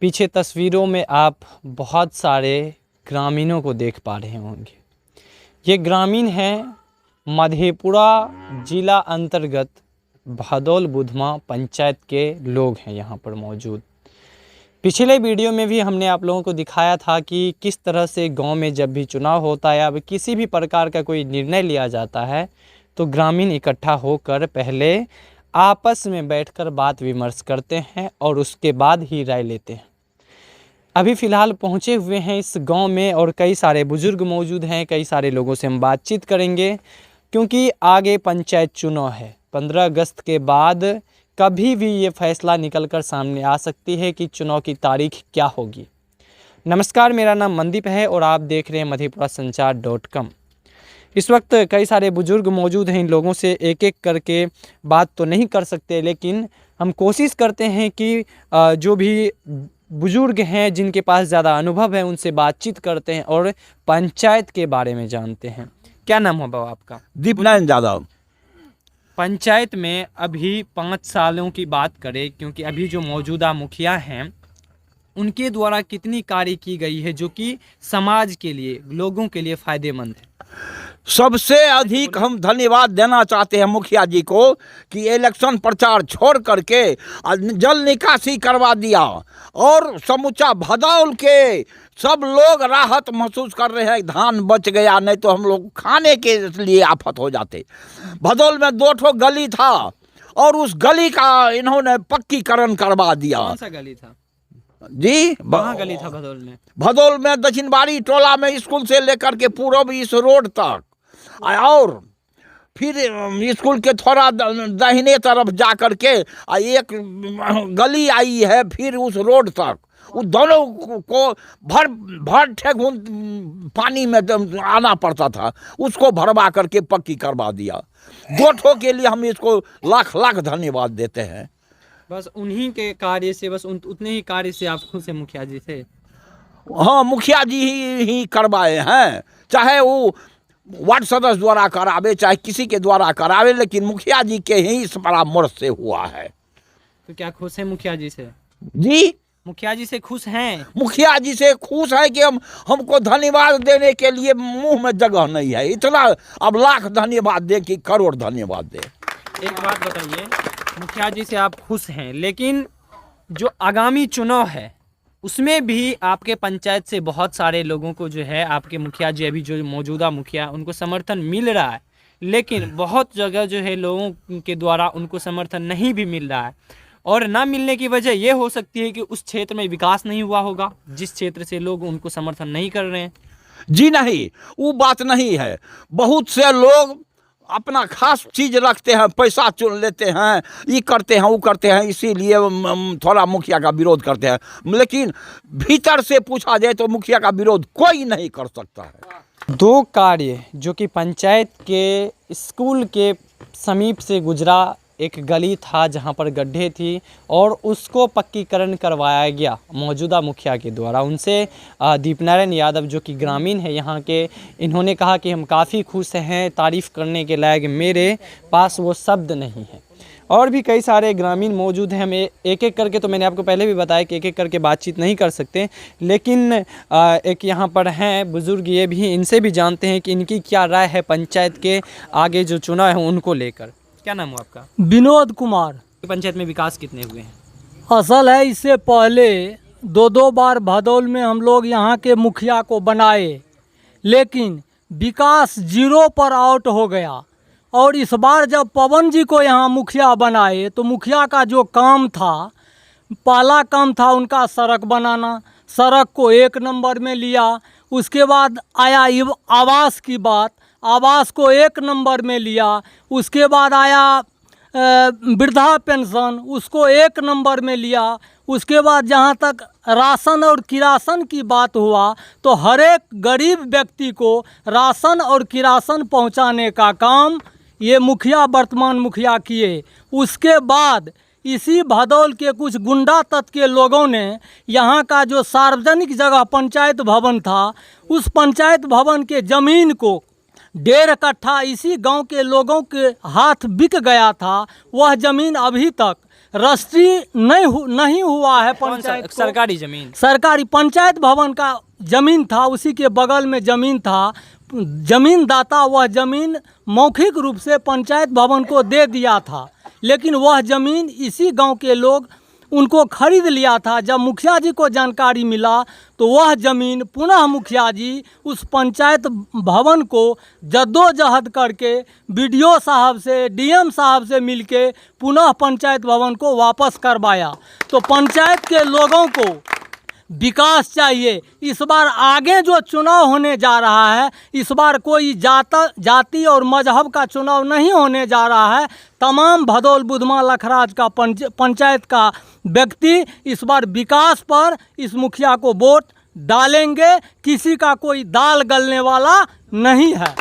पीछे तस्वीरों में आप बहुत सारे ग्रामीणों को देख पा रहे होंगे। ये ग्रामीण हैं मधेपुरा जिला अंतर्गत भदौल बुधमा पंचायत के लोग हैं यहाँ पर मौजूद। पिछले वीडियो में भी हमने आप लोगों को दिखाया था कि किस तरह से गांव में जब भी चुनाव होता है या किसी भी प्रकार का कोई निर्णय लिया जाता है तो ग्रामीण इकट्ठा होकर पहले आपस में बैठकर बात विमर्श करते हैं और उसके बाद ही राय लेते हैं। अभी फ़िलहाल पहुँचे हुए हैं इस गांव में और कई सारे बुज़ुर्ग मौजूद हैं, कई सारे लोगों से हम बातचीत करेंगे क्योंकि आगे पंचायत चुनाव है। 15 अगस्त के बाद कभी भी ये फैसला निकलकर सामने आ सकती है कि चुनाव की तारीख क्या होगी। नमस्कार, मेरा नाम मनदीप है और आप देख रहे हैं मधेपुरासंचार.com। इस वक्त कई सारे बुज़ुर्ग मौजूद हैं। इन लोगों से एक एक करके बात तो नहीं कर सकते, लेकिन हम कोशिश करते हैं कि जो भी बुज़ुर्ग हैं जिनके पास ज़्यादा अनुभव है उनसे बातचीत करते हैं और पंचायत के बारे में जानते हैं। क्या नाम है बाबा आपका? दीपनारायण यादव। पंचायत में अभी 5 सालों की बात करें, क्योंकि अभी जो मौजूदा मुखिया हैं उनके द्वारा कितनी कार्य की गई है जो कि समाज के लिए, लोगों के लिए फ़ायदेमंद है? सबसे अधिक हम धन्यवाद देना चाहते हैं मुखिया जी को कि इलेक्शन प्रचार छोड़ करके जल निकासी करवा दिया और समूचा भदौल के सब लोग राहत महसूस कर रहे हैं। धान बच गया, नहीं तो हम लोग खाने के लिए आफत हो जाते। भदौल में 2 ठो गली था और उस गली का इन्होंने पक्कीकरण करवा दिया। कौन सा गली था जी? कहाँ गली था भदौल में? भदौल में दक्षिणबाड़ी टोला में स्कूल से लेकर के पूरब इस रोड तक, और फिर स्कूल के थोड़ा दाहिने तरफ जा कर के एक गली आई है, फिर उस रोड तक उस दोनों को भर ठेगुन पानी में आना पड़ता था, उसको भरवा करके पक्की करवा दिया। 2 ठो के लिए हम इसको लाख लाख धन्यवाद देते हैं। बस उन्हीं के कार्य से, बस उतने ही कार्य से आप खुश हैं मुखिया जी से? हाँ, मुखिया जी ही करवाए हैं, चाहे वो वार्ड सदस्य द्वारा करावे चाहे किसी के द्वारा करावे, लेकिन मुखिया जी के ही इस परामर्श से हुआ है। तो क्या खुश है मुखिया जी से? जी, मुखिया जी से खुश हैं? मुखिया जी से खुश है कि हमको धन्यवाद देने के लिए मुंह में जगह नहीं है। इतना अब लाख धन्यवाद दे कि करोड़ धन्यवाद दे। एक बात बताइए, मुखिया जी से आप खुश हैं, लेकिन जो आगामी चुनाव है उसमें भी आपके पंचायत से बहुत सारे लोगों को जो है, आपके मुखिया जी अभी जो मौजूदा मुखिया उनको समर्थन मिल रहा है, लेकिन बहुत जगह जो है लोगों के द्वारा उनको समर्थन नहीं भी मिल रहा है। और ना मिलने की वजह ये हो सकती है कि उस क्षेत्र में विकास नहीं हुआ होगा, जिस क्षेत्र से लोग उनको समर्थन नहीं कर रहे हैं। जी नहीं, वो बात नहीं है। बहुत से लोग अपना खास चीज रखते हैं, पैसा चुन लेते हैं, ये करते हैं वो करते हैं, इसीलिए थोड़ा मुखिया का विरोध करते हैं। लेकिन भीतर से पूछा जाए तो मुखिया का विरोध कोई नहीं कर सकता है। 2 कार्य जो कि पंचायत के स्कूल के समीप से गुजरा, एक गली था जहां पर गड्ढे थी और उसको पक्कीकरण करवाया गया मौजूदा मुखिया के द्वारा। उनसे दीपनारायण यादव जो कि ग्रामीण है यहाँ के, इन्होंने कहा कि हम काफ़ी खुश हैं, तारीफ़ करने के लायक मेरे पास वो शब्द नहीं है। और भी कई सारे ग्रामीण मौजूद हैं। हम एक एक करके, तो मैंने आपको पहले भी बताया कि एक एक करके बातचीत नहीं कर सकते, लेकिन एक यहाँ पर हैं बुज़ुर्ग, ये भी, इनसे भी जानते हैं कि इनकी क्या राय है पंचायत के आगे जो चुनाव है उनको लेकर। क्या नाम है आपका? विनोद कुमार। पंचायत में विकास कितने हुए हैं? असल है, इससे पहले 2 बार भदौल में हम लोग यहाँ के मुखिया को बनाए, लेकिन विकास 0 पर आउट हो गया। और इस बार जब पवन जी को यहाँ मुखिया बनाए तो मुखिया का जो काम था, पहला काम था उनका सड़क बनाना, सड़क को 1 नंबर में लिया। उसके बाद आया आवास की बात, आवास को 1 नंबर में लिया। उसके बाद आया वृद्धा पेंशन, उसको 1 नंबर में लिया। उसके बाद जहाँ तक राशन और किरासन की बात हुआ तो हर एक गरीब व्यक्ति को राशन और किरासन पहुँचाने का काम ये मुखिया, वर्तमान मुखिया किए। उसके बाद इसी भदौल के कुछ गुंडा तत्व के लोगों ने यहाँ का जो सार्वजनिक जगह पंचायत भवन था, उस पंचायत भवन के ज़मीन को 1.5 कट्ठा इसी गांव के लोगों के हाथ बिक गया था। वह ज़मीन अभी तक रजिस्ट्री नहीं हुआ है पंचायत को। सरकारी जमीन? सरकारी पंचायत भवन का जमीन था, उसी के बगल में जमीन था। जमीन दाता वह जमीन मौखिक रूप से पंचायत भवन को दे दिया था, लेकिन वह जमीन इसी गांव के लोग उनको खरीद लिया था। जब मुखिया जी को जानकारी मिला तो वह ज़मीन पुनः मुखिया जी उस पंचायत भवन को जद्दोजहद करके बीडीओ साहब से, डीएम साहब से मिलके पुनः पंचायत भवन को वापस करवाया। तो पंचायत के लोगों को विकास चाहिए। इस बार आगे जो चुनाव होने जा रहा है, इस बार कोई जाति और मजहब का चुनाव नहीं होने जा रहा है। तमाम भदौल बुधमा लखराज का पंचायत का व्यक्ति इस बार विकास पर इस मुखिया को वोट डालेंगे। किसी का कोई दाल गलने वाला नहीं है।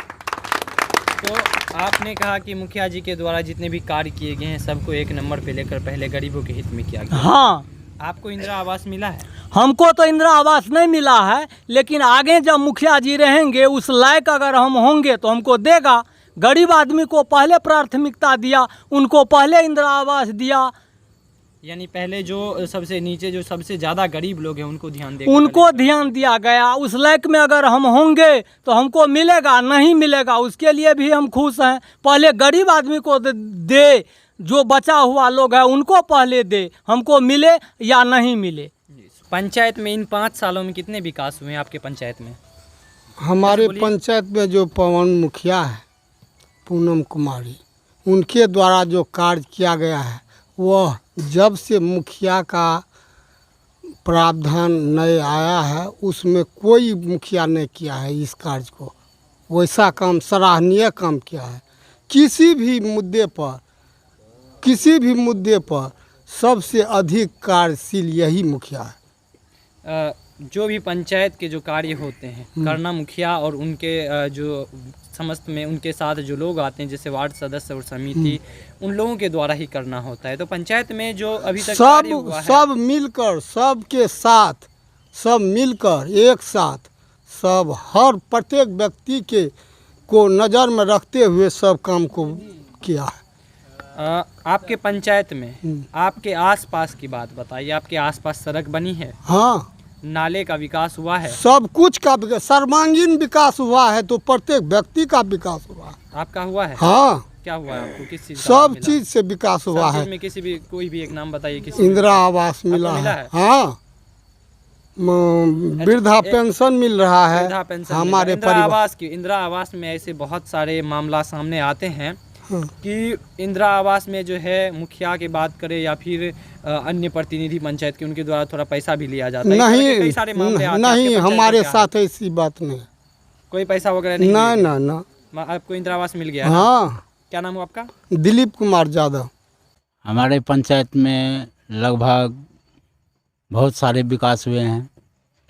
तो आपने कहा कि मुखिया जी के द्वारा जितने भी कार्य किए गए हैं सबको एक नंबर पे लेकर पहले गरीबों के हित में किया गया। हाँ, आपको इंदिरा आवास मिला है? हमको तो इंदिरा आवास नहीं मिला है, लेकिन आगे जब मुखिया जी रहेंगे, उस लायक अगर हम होंगे तो हमको देगा। गरीब आदमी को पहले प्राथमिकता दिया, उनको पहले इंदिरा आवास दिया। यानी पहले जो सबसे नीचे जो सबसे ज़्यादा गरीब लोग हैं उनको ध्यान देगा, उनको ध्यान दिया गया। उस लायक में अगर हम होंगे तो हमको मिलेगा, नहीं मिलेगा उसके लिए भी हम खुश हैं। पहले गरीब आदमी को दे, जो बचा हुआ लोग है उनको पहले दे, हमको मिले या नहीं मिले। पंचायत में इन 5 सालों में कितने विकास हुए हैं आपके पंचायत में? हमारे पंचायत में जो पवन मुखिया है, पूनम कुमारी, उनके द्वारा जो कार्य किया गया है, वह जब से मुखिया का प्रावधान नए आया है उसमें कोई मुखिया ने किया है इस कार्य को। वैसा काम, सराहनीय काम किया है। किसी भी मुद्दे पर सबसे अधिक कार्यशील यही मुखिया है। जो भी पंचायत के जो कार्य होते हैं करना मुखिया और उनके जो समस्त में उनके साथ जो लोग आते हैं जैसे वार्ड सदस्य और समिति, उन लोगों के द्वारा ही करना होता है। तो पंचायत में जो अभी तक कार्य हुआ है, सब मिलकर, सबके साथ, सब मिलकर एक साथ, सब हर प्रत्येक व्यक्ति के को नज़र में रखते हुए सब काम को किया है। आपके पंचायत में आपके आसपास की बात बताइए। आपके आसपास सड़क बनी है? हाँ, नाले का विकास हुआ है? सब कुछ का सर्वांगीण विकास हुआ है। तो प्रत्येक व्यक्ति का विकास हुआ है। आपका हुआ है? हाँ, क्या हुआ है आपको? किस चीज का सब मिला? चीज से विकास हुआ सब चीज है। में किसी भी कोई भी एक नाम बताइए। किसी इंदिरा आवास मिला मिला है, है? हाँ, वृद्धा पेंशन मिल रहा है वृद्धा पेंशन हमारे इंदिरा परिवार। आवास की। इंदिरा आवास में ऐसे बहुत सारे मामला सामने आते हैं हाँ। कि इंदिरा आवास में जो है मुखिया की बात करें या फिर अन्य प्रतिनिधि पंचायत के, उनके द्वारा थोड़ा पैसा भी लिया जाता है। इस तरह के कई सारे मामले आते हैं। नहीं, आपके पंचायत हमारे में क्या साथ ऐसी बात नहीं। कोई पैसा वगैरह नहीं? ना लिया ना ना। गया? आपको इंदिरा आवास मिल गया है? हाँ, क्या नाम हुआ आपका? दिलीप कुमार यादव। हमारे पंचायत में लगभग बहुत सारे विकास हुए हैं।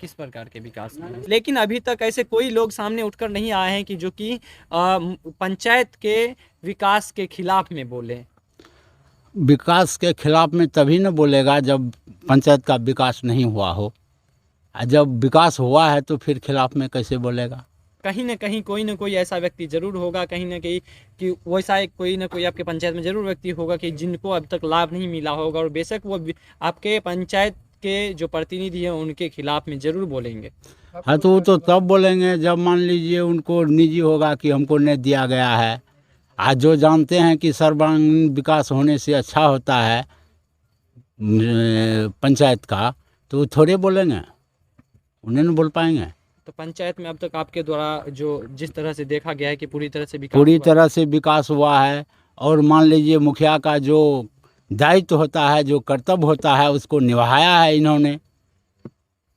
किस प्रकार के विकास हुए? लेकिन अभी तक ऐसे कोई लोग सामने उठकर नहीं आए हैं कि जो कि पंचायत के विकास के खिलाफ में बोले। विकास के खिलाफ में तभी न बोलेगा जब पंचायत का विकास नहीं हुआ हो। जब विकास हुआ है तो फिर खिलाफ में कैसे बोलेगा? कहीं ना कहीं कोई ना कोई ऐसा व्यक्ति जरूर होगा, कहीं ना कहीं कि वैसा एक कोई ना कोई आपके पंचायत में जरूर व्यक्ति होगा कि जिनको अब तक लाभ नहीं मिला होगा, और बेशक वो आपके पंचायत के जो प्रतिनिधि हैं उनके खिलाफ में जरूर बोलेंगे। हाँ, तो वो तो तब बोलेंगे जब मान लीजिए उनको निजी होगा कि हमको नहीं दिया गया है। आज जो जानते हैं कि सर्वांगीण विकास होने से अच्छा होता है पंचायत का, तो वो थोड़े बोलेंगे, उन्हें नहीं बोल पाएंगे। तो पंचायत में अब तक आपके द्वारा जो जिस तरह से देखा गया है कि पूरी तरह से विकास हुआ है। और मान लीजिए मुखिया का जो दायित्व होता है, जो कर्तव्य होता है, उसको निभाया है इन्होंने।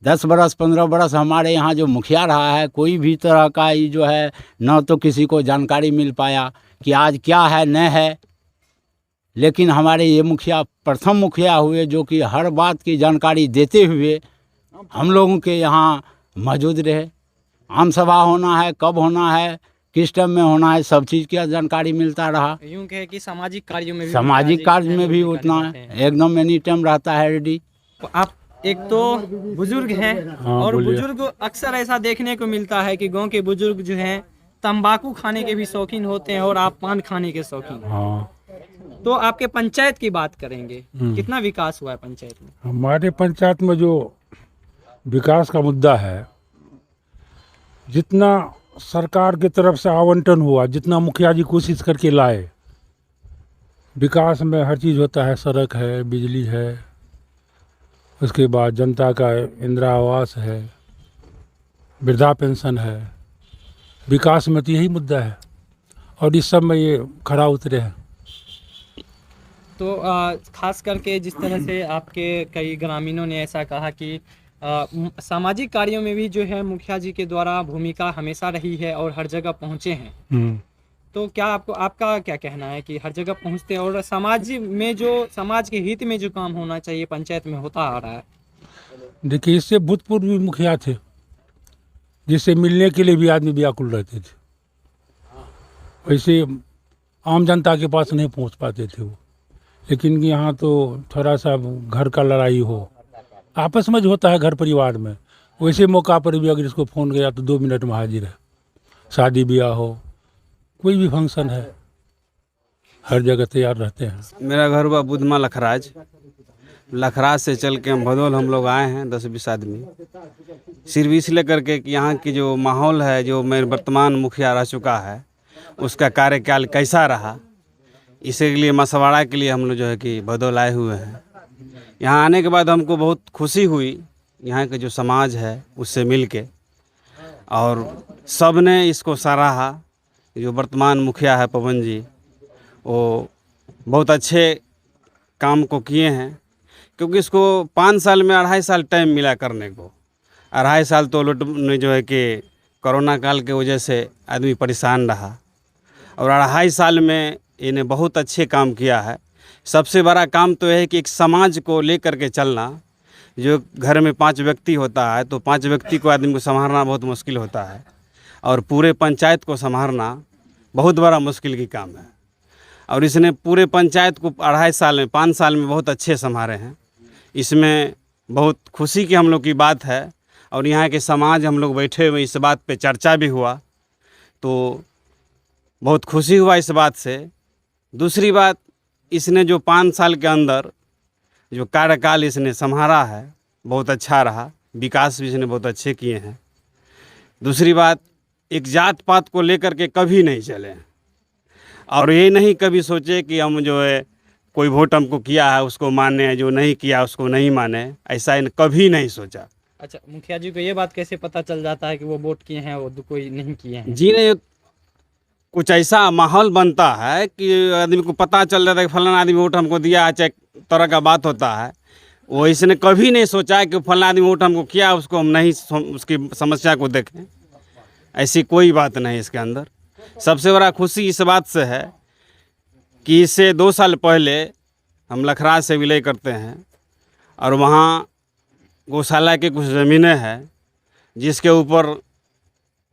10 बरस 15 बरस हमारे यहाँ जो मुखिया रहा है, कोई भी तरह का ये जो है न तो किसी को जानकारी मिल पाया कि आज क्या है न है। लेकिन हमारे ये मुखिया प्रथम मुखिया हुए जो कि हर बात की जानकारी देते हुए हम लोगों के यहाँ मौजूद रहे। आम सभा होना है, कब होना है, किस टाइम में होना है, सब चीज़ की जानकारी मिलता रहा। यूँ कहे कि सामाजिक कार्यों में भी उतना एकदम एनी टाइम रहता है रेडी। आप एक तो बुजुर्ग हैं, हाँ, और बोलिए। बुजुर्ग अक्सर ऐसा देखने को मिलता है कि गांव के बुजुर्ग जो हैं तंबाकू खाने के भी शौकीन होते हैं और आप पान खाने के शौकीन हैं। हाँ, तो आपके पंचायत की बात करेंगे, कितना विकास हुआ है पंचायत में? हमारे पंचायत में जो विकास का मुद्दा है, जितना सरकार की तरफ से आवंटन हुआ, जितना मुखिया जी कोशिश करके लाए, विकास में हर चीज़ होता है। सड़क है, बिजली है, उसके बाद जनता का इंदिरा आवास है, वृद्धा पेंशन है। विकास में तो यही मुद्दा है और इस सब में ये खरा उतरे हैं। तो खास करके जिस तरह से आपके कई ग्रामीणों ने ऐसा कहा कि सामाजिक कार्यों में भी जो है मुखिया जी के द्वारा भूमिका हमेशा रही है और हर जगह पहुँचे हैं, तो क्या आपका क्या कहना है कि हर जगह पहुँचते हैं और समाज में जो समाज के हित में जो काम होना चाहिए पंचायत में होता आ रहा है? देखिए, इससे भूतपूर्व भी मुखिया थे जिससे मिलने के लिए भी आदमी व्याकुल रहते थे, वैसे आम जनता के पास नहीं पहुंच पाते थे वो। लेकिन यहाँ तो थोड़ा सा घर का लड़ाई हो, आपस में जो होता है घर परिवार में, वैसे मौका पर भी अगर इसको फ़ोन गया तो 2 मिनट में हाजिर है। शादी ब्याह हो, कोई भी फंक्शन है, हर जगह तैयार रहते हैं। मेरा घर हुआ बुधमा लखराज। लखराज से चल के हम भदोल हम लोग आए हैं 10-20 आदमी, सिर्फ इसलिए करके कि यहाँ की जो माहौल है, जो मेरे वर्तमान मुखिया रह चुका है, उसका कार्यकाल कैसा रहा, इसीलिए मशवरा के लिए हम लोग जो है कि भदोल आए हुए हैं। यहाँ आने के बाद हमको बहुत खुशी हुई, यहाँ के जो समाज है उससे मिल के, और सब ने इसको सराहा। जो वर्तमान मुखिया है पवन जी, वो बहुत अच्छे काम को किए हैं, क्योंकि इसको 5 साल में 2.5 साल टाइम मिला करने को। 2.5 साल तो जो है कि कोरोना काल के वजह से आदमी परेशान रहा, और 2.5 साल में इन्हें बहुत अच्छे काम किया है। सबसे बड़ा काम तो यह है कि एक समाज को लेकर के चलना। जो घर में 5 व्यक्ति होता है तो 5 व्यक्ति को आदमी को संभालना बहुत मुश्किल होता है, और पूरे पंचायत को संभालना बहुत बड़ा मुश्किल की काम है। और इसने पूरे पंचायत को 2.5 साल में 5 साल में बहुत अच्छे संभाले हैं। इसमें बहुत खुशी की हम लोग की बात है, और यहाँ के समाज हम लोग बैठे हुए इस बात पे चर्चा भी हुआ, तो बहुत खुशी हुआ इस बात से। दूसरी बात, इसने जो 5 साल के अंदर जो कार्यकाल इसने संभाला है बहुत अच्छा रहा, विकास भी इसने बहुत अच्छे किए हैं। दूसरी बात, एक जात पात को लेकर के कभी नहीं चले, और ये नहीं कभी सोचे कि हम जो है कोई वोट हमको किया है उसको माने, जो नहीं किया उसको नहीं माने, ऐसा इन कभी नहीं सोचा। अच्छा, मुखिया जी को ये बात कैसे पता चल जाता है कि वो वोट किए हैं और कोई नहीं किए हैं? जी नहीं, कुछ ऐसा माहौल बनता है कि आदमी को पता चल जाता है कि फलाना आदमी वोट हमको दिया है, चाहे तरह का बात होता है। वो इसने कभी नहीं सोचा है कि फलाना आदमी वोट हमको किया, उसको हम नहीं उसकी समस्या को देखें, ऐसी कोई बात नहीं इसके अंदर। सबसे बड़ा खुशी इस बात से है कि इससे 2 साल पहले हम लखराज से विलय करते हैं, और वहाँ गौशाला के कुछ ज़मीनें हैं जिसके ऊपर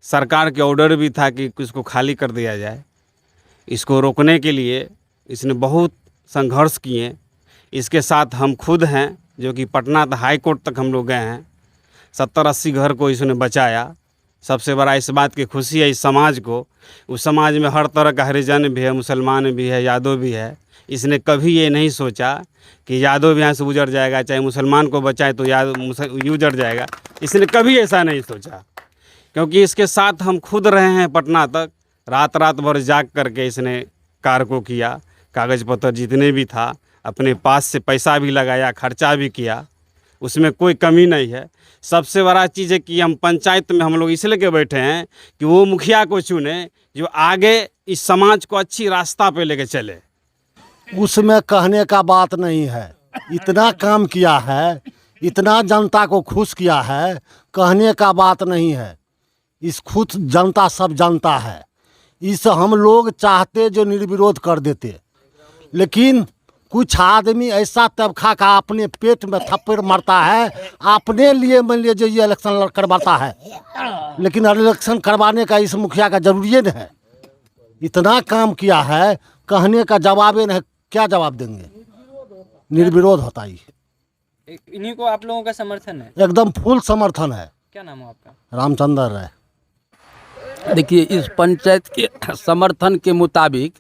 सरकार के ऑर्डर भी था कि इसको खाली कर दिया जाए। इसको रोकने के लिए इसने बहुत संघर्ष किए। इसके साथ हम खुद हैं, जो कि पटना हाई कोर्ट तक हम लोग गए हैं। 70-80 घर को इसने बचाया। सबसे बड़ा इस बात की खुशी है इस समाज को। उस समाज में हर तरह का हरिजन भी है, मुसलमान भी है, यादव भी है। इसने कभी ये नहीं सोचा कि यादव यहाँ से उजड़ जाएगा, चाहे मुसलमान को बचाए तो यादव उजड़ जाएगा। इसने कभी ऐसा नहीं सोचा, क्योंकि इसके साथ हम खुद रहे हैं पटना तक। रात भर जाग करके इसने कार्य को किया। कागज़ पत्र जितने भी था अपने पास से पैसा भी लगाया, खर्चा भी किया, उसमें कोई कमी नहीं है। सबसे बड़ा चीज़ है कि हम पंचायत में हम लोग इसलिए के बैठे हैं कि वो मुखिया को चुने जो आगे इस समाज को अच्छी रास्ता पे लेके चले। उसमें कहने का बात नहीं है, इतना काम किया है, इतना जनता को खुश किया है, कहने का बात नहीं है। इस खुद जनता सब जानता है। इस हम लोग चाहते जो निर्विरोध कर देते, लेकिन कुछ आदमी ऐसा तबका का अपने पेट में थप्पड़ मारता है, अपने लिए मान लीजिए ये इलेक्शन करवाता है, लेकिन इलेक्शन करवाने का इस मुखिया का जरूरी नहीं है। इतना काम किया है, कहने का जवाब ही नहीं, क्या जवाब देंगे। निर्विरोध होता ही, इन्हीं को आप लोगों का समर्थन है? एकदम फुल समर्थन है। क्या नाम है आपका? रामचंद्र है। देखिए, इस पंचायत के समर्थन के मुताबिक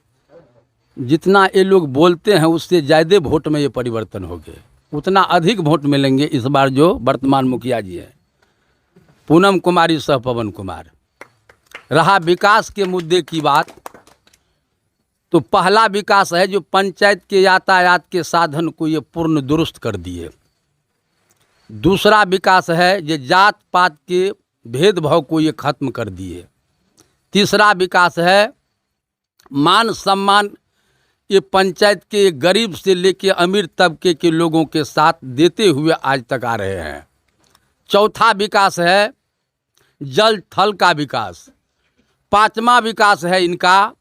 जितना ये लोग बोलते हैं उससे ज़्यादा वोट में ये परिवर्तन हो गए, उतना अधिक वोट मिलेंगे इस बार जो वर्तमान मुखिया जी हैं पूनम कुमारी सह पवन कुमार। रहा विकास के मुद्दे की बात, तो पहला विकास है जो पंचायत के यातायात के साधन को ये पूर्ण दुरुस्त कर दिए। दूसरा विकास है ये जात पात के भेदभाव को ये खत्म कर दिए। तीसरा विकास है मान सम्मान ये पंचायत के गरीब से लेके अमीर तबके के लोगों के साथ देते हुए आज तक आ रहे हैं। चौथा विकास है जल थल का विकास। पांचवा विकास है इनका,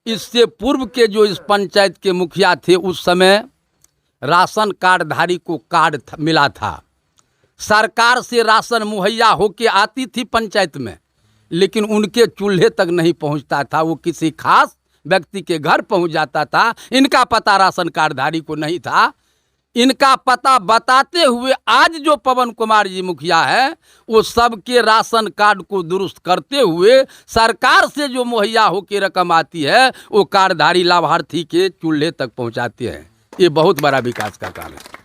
इससे पूर्व के जो इस पंचायत के मुखिया थे उस समय राशन कार्डधारी को कार्ड मिला था, सरकार से राशन मुहैया होके आती थी पंचायत में, लेकिन उनके चूल्हे तक नहीं पहुंचता था, वो किसी खास व्यक्ति के घर पहुंच जाता था। इनका पता राशन कार्डधारी को नहीं था। इनका पता बताते हुए आज जो पवन कुमार जी मुखिया है वो सबके राशन कार्ड को दुरुस्त करते हुए सरकार से जो मुहैया होकर रकम आती है वो कार्डधारी लाभार्थी के चूल्हे तक पहुंचाते हैं। ये बहुत बड़ा विकास का काम है।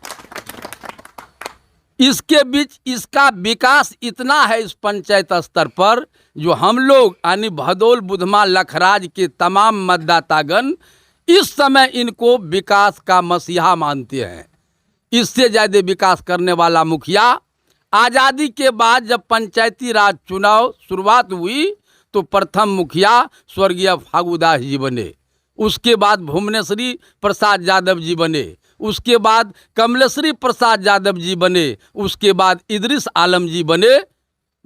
इसके बीच इसका विकास इतना है इस पंचायत स्तर पर, जो हम लोग यानी भदोल बुधमा लखराज के तमाम मतदातागण इस समय इनको विकास का मसीहा मानते हैं। इससे ज़्यादा विकास करने वाला मुखिया आज़ादी के बाद जब पंचायती राज चुनाव शुरुआत हुई तो प्रथम मुखिया स्वर्गीय फागुदास जी बने, उसके बाद भुवनेश्वरी प्रसाद यादव जी बने, उसके बाद कमलेश्वरी प्रसाद यादव जी बने, उसके बाद इदरिस आलम जी बने।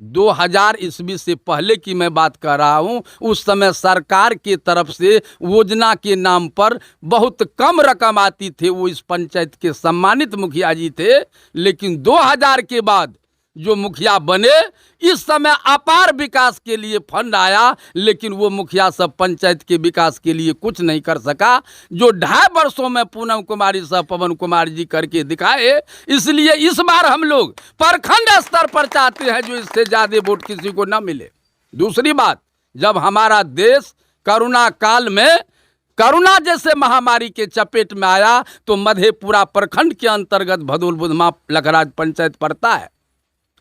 2000 ईस्वी से पहले की मैं बात कर रहा हूँ। उस समय सरकार की तरफ से योजना के नाम पर बहुत कम रकम आती थी, वो इस पंचायत के सम्मानित मुखिया जी थे। लेकिन 2000 के बाद जो मुखिया बने इस समय अपार विकास के लिए फंड आया, लेकिन वो मुखिया सब पंचायत के विकास के लिए कुछ नहीं कर सका, जो 2.5 वर्षों में पूनम कुमारी सह पवन कुमार जी करके दिखाए। इसलिए इस बार हम लोग प्रखंड स्तर पर चाहते हैं जो इससे ज़्यादा वोट किसी को न मिले। दूसरी बात, जब हमारा देश कोरोना काल में कोरोना जैसे महामारी के चपेट में आया तो मधेपुरा प्रखंड के अंतर्गत भदोल बुधमा लखराज पंचायत पड़ता है।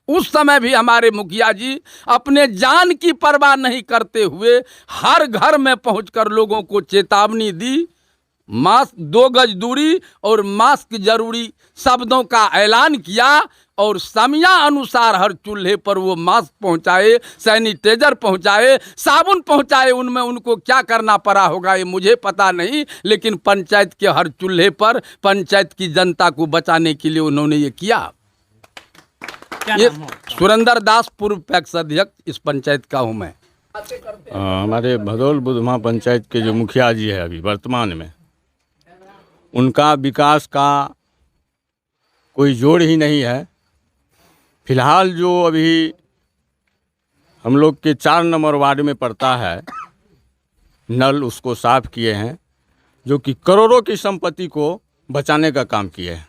उस समय भी हमारे मुखिया जी अपने जान की परवाह नहीं करते हुए हर घर में पहुंचकर लोगों को चेतावनी दी, मास्क 2 गज दूरी और मास्क जरूरी शब्दों का ऐलान किया और समय अनुसार हर चूल्हे पर वो मास्क पहुंचाए, सैनिटाइजर पहुंचाए, साबुन पहुंचाए। उनमें उनको क्या करना पड़ा होगा ये मुझे पता नहीं, लेकिन पंचायत के हर चूल्हे पर पंचायत की जनता को बचाने के लिए उन्होंने ये किया। ये सुरेंद्र दास पूर्व पैक्स अध्यक्ष इस पंचायत का हूँ मैं। हमारे भदोल बुधमा पंचायत के जो मुखिया जी है अभी वर्तमान में, उनका विकास का कोई जोड़ ही नहीं है। फिलहाल जो अभी हम लोग के 4 नंबर वार्ड में पड़ता है, नल उसको साफ किए हैं, जो कि करोड़ों की संपत्ति को बचाने का काम किए हैं,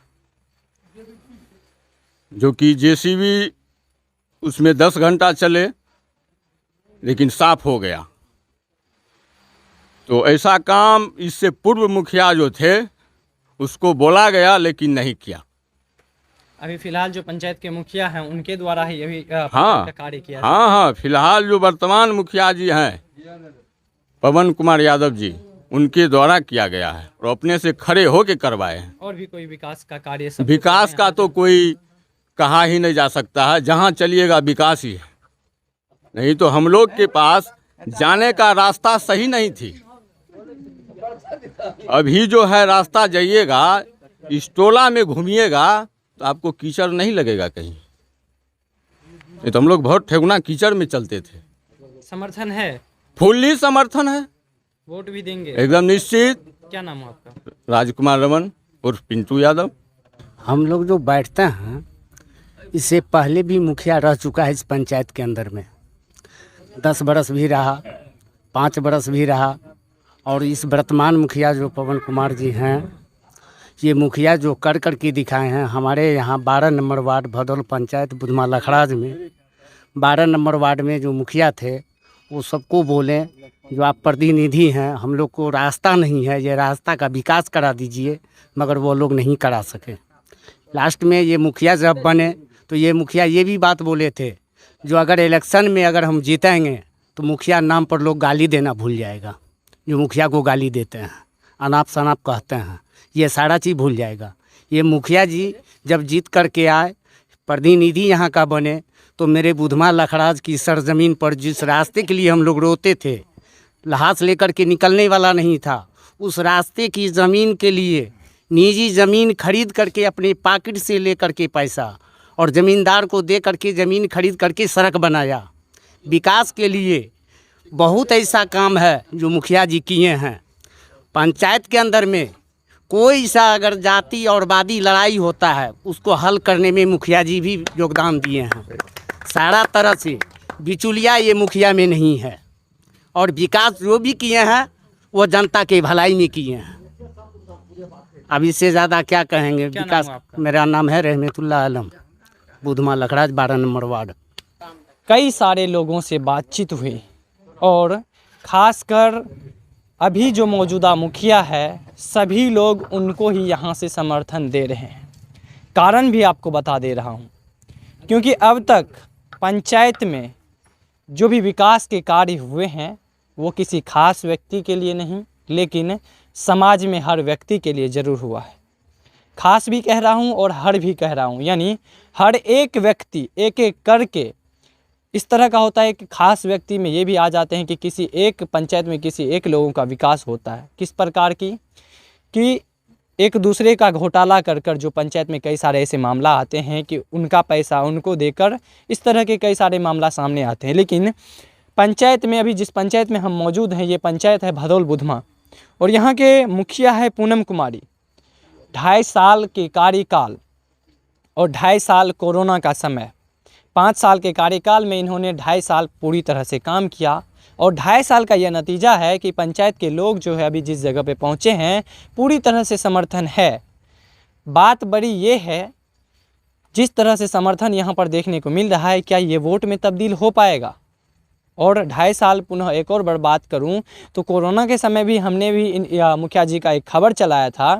जो कि जेसीबी उसमें 10 घंटा चले लेकिन साफ हो गया। तो ऐसा काम इससे पूर्व मुखिया जो थे उसको बोला गया लेकिन नहीं किया। अभी फिलहाल जो पंचायत के मुखिया हैं उनके द्वारा ही अभी हाँ कार्य किया। हाँ, फिलहाल जो वर्तमान मुखिया जी हैं पवन कुमार यादव जी, उनके द्वारा किया गया है और अपने से खड़े होके करवाए हैं। और भी कोई विकास का कार्य? विकास का तो कोई कहा ही नहीं जा सकता है, जहाँ चलिएगा विकास ही है। नहीं तो हम लोग के पास जाने का रास्ता सही नहीं थी। अभी जो है रास्ता जाइएगा, इस टोला में घूमिएगा तो आपको कीचड़ नहीं लगेगा कहीं। नहीं तो हम लोग बहुत ठेगुना कीचड़ में चलते थे। समर्थन है? फुल्ली समर्थन है, वोट भी देंगे एकदम निश्चित। क्या नाम है आपका? राजकुमार रमन उर्फ पिंटू यादव। हम लोग जो बैठते हैं इससे पहले भी मुखिया रह चुका है इस पंचायत के अंदर में। 10 बरस भी रहा, 5 बरस भी रहा, और इस वर्तमान मुखिया जो पवन कुमार जी हैं, ये मुखिया जो कर के दिखाए हैं। हमारे यहाँ 12 नंबर वार्ड भदोल पंचायत बुधमा लखराज में 12 नंबर वार्ड में जो मुखिया थे वो सबको बोले जो आप प्रतिनिधि हैं, हम लोग को रास्ता नहीं है, ये रास्ता का विकास करा दीजिए, मगर वो लोग नहीं करा सके। लास्ट में ये मुखिया जब बने तो ये मुखिया ये भी बात बोले थे, जो अगर इलेक्शन में अगर हम जीतेंगे तो मुखिया नाम पर लोग गाली देना भूल जाएगा। जो मुखिया को गाली देते हैं, अनाप शनाप कहते हैं, ये सारा चीज़ भूल जाएगा। ये मुखिया जी जब जीत करके आए, प्रतिनिधि यहाँ का बने, तो मेरे बुधमा लखराज की सरजमीन पर जिस रास्ते के लिए हम लोग रोते थे, लहास लेकर के निकलने वाला नहीं था, उस रास्ते की ज़मीन के लिए निजी ज़मीन खरीद करके अपने पॉकेट से लेकर के पैसा और ज़मींदार को दे करके ज़मीन खरीद करके सड़क बनाया। विकास के लिए बहुत ऐसा काम है जो मुखिया जी किए हैं। पंचायत के अंदर में कोई सा अगर जाति और वादी लड़ाई होता है, उसको हल करने में मुखिया जी भी योगदान दिए हैं। सारा तरह से बिचौलिया ये मुखिया में नहीं है, और विकास जो भी किए हैं वो जनता के भलाई में किए हैं। अब इससे ज़्यादा क्या कहेंगे। विकास, मेरा नाम है रहमतुल्लाह आलम, बुधमा लखराज 12 नंबर वार्ड। कई सारे लोगों से बातचीत हुई और ख़ासकर अभी जो मौजूदा मुखिया है, सभी लोग उनको ही यहाँ से समर्थन दे रहे हैं। कारण भी आपको बता दे रहा हूँ, क्योंकि अब तक पंचायत में जो भी विकास के कार्य हुए हैं वो किसी खास व्यक्ति के लिए नहीं, लेकिन समाज में हर व्यक्ति के लिए ज़रूर हुआ है। खास भी कह रहा हूँ और हर भी कह रहा हूँ, यानी हर एक व्यक्ति एक एक करके। इस तरह का होता है कि खास व्यक्ति में ये भी आ जाते हैं कि किसी एक पंचायत में किसी एक लोगों का विकास होता है। किस प्रकार की कि एक दूसरे का घोटाला कर कर जो पंचायत में कई सारे ऐसे मामला आते हैं कि उनका पैसा उनको देकर इस तरह के कई सारे मामला सामने आते हैं। लेकिन पंचायत में, अभी जिस पंचायत में हम मौजूद हैं, ये पंचायत है भदौल बुधमा, और यहाँ के मुखिया है पूनम कुमारी। 2.5 साल के कार्यकाल और 2.5 साल कोरोना का समय, 5 साल के कार्यकाल में इन्होंने 2.5 साल पूरी तरह से काम किया, और 2.5 साल का यह नतीजा है कि पंचायत के लोग जो है अभी जिस जगह पे पहुँचे हैं, पूरी तरह से समर्थन है। बात बड़ी ये है, जिस तरह से समर्थन यहाँ पर देखने को मिल रहा है, क्या ये वोट में तब्दील हो पाएगा। और 2.5 साल, पुनः एक और बार बात करूँ तो कोरोना के समय भी हमने भी मुखिया जी का एक खबर चलाया था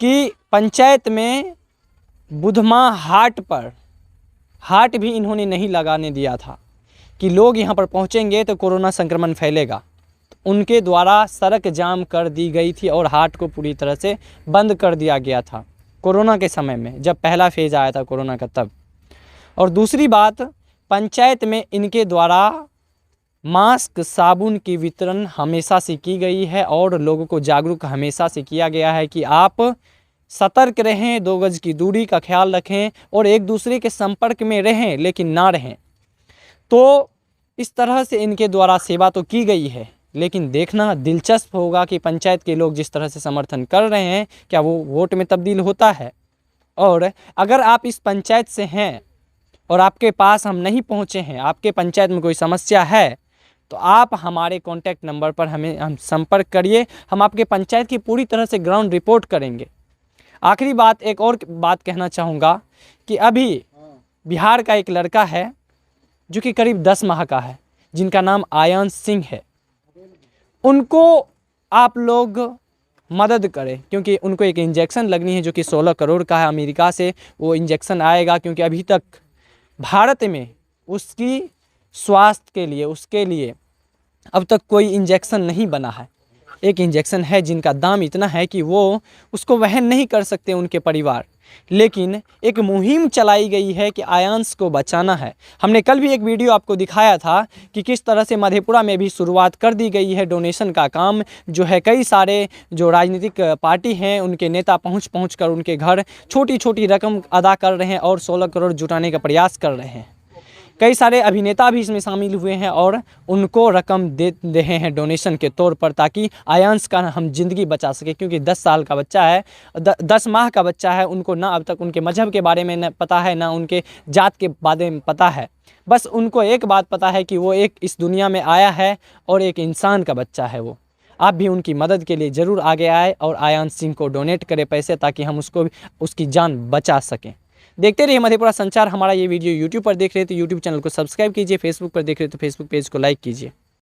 कि पंचायत में बुधमा हाट पर हाट भी इन्होंने नहीं लगाने दिया था कि लोग यहाँ पर पहुँचेंगे तो कोरोना संक्रमण फैलेगा। तो उनके द्वारा सड़क जाम कर दी गई थी और हाट को पूरी तरह से बंद कर दिया गया था कोरोना के समय में, जब पहला फेज़ आया था कोरोना का तब। और दूसरी बात, पंचायत में इनके द्वारा मास्क, साबुन की वितरण हमेशा से की गई है और लोगों को जागरूक हमेशा से किया गया है कि आप सतर्क रहें, 2 गज की दूरी का ख्याल रखें और एक दूसरे के संपर्क में रहें, लेकिन ना रहें। तो इस तरह से इनके द्वारा सेवा तो की गई है, लेकिन देखना दिलचस्प होगा कि पंचायत के लोग जिस तरह से समर्थन कर रहे हैं, क्या वो वोट में तब्दील होता है। और अगर आप इस पंचायत से हैं और आपके पास हम नहीं पहुँचे हैं, आपके पंचायत में कोई समस्या है, तो आप हमारे कॉन्टैक्ट नंबर पर हम संपर्क करिए। हम आपके पंचायत की पूरी तरह से ग्राउंड रिपोर्ट करेंगे। आखिरी बात, एक और बात कहना चाहूँगा कि अभी बिहार का एक लड़का है जो कि करीब 10 माह का है, जिनका नाम आयांश सिंह है। उनको आप लोग मदद करें, क्योंकि उनको एक इंजेक्शन लगनी है जो कि 16 करोड़ का है। अमेरिका से वो इंजेक्शन आएगा, क्योंकि अभी तक भारत में उसकी स्वास्थ्य के लिए, उसके लिए अब तक कोई इंजेक्शन नहीं बना है। एक इंजेक्शन है जिनका दाम इतना है कि वो उसको वहन नहीं कर सकते उनके परिवार, लेकिन एक मुहिम चलाई गई है कि आयांश को बचाना है। हमने कल भी एक वीडियो आपको दिखाया था कि किस तरह से मधेपुरा में भी शुरुआत कर दी गई है डोनेशन का काम, जो है कई सारे जो राजनीतिक पार्टी हैं उनके नेता पहुंच कर उनके घर छोटी छोटी रकम अदा कर रहे हैं और 16 करोड़ जुटाने का प्रयास कर रहे हैं। कई सारे अभिनेता भी इसमें शामिल हुए हैं और उनको रकम दे रहे हैं डोनेशन के तौर पर, ताकि आयांश का हम ज़िंदगी बचा सके। क्योंकि 10 साल का बच्चा है, 10 माह का बच्चा है, उनको ना अब तक उनके मजहब के बारे में न पता है, ना उनके जात के बारे में पता है। बस उनको एक बात पता है कि वो एक इस दुनिया में आया है और एक इंसान का बच्चा है वो। आप भी उनकी मदद के लिए ज़रूर आगे आए और आयांश सिंह को डोनेट करें पैसे, ताकि हम उसको उसकी जान बचा सकें। देखते रहिए मधेपुरा संचार। हमारा ये वीडियो यूट्यूब पर देख रहे हैं तो यूट्यूब चैनल को सब्सक्राइब कीजिए, फेसबुक पर देख रहे हैं तो फेसबुक पेज को लाइक कीजिए।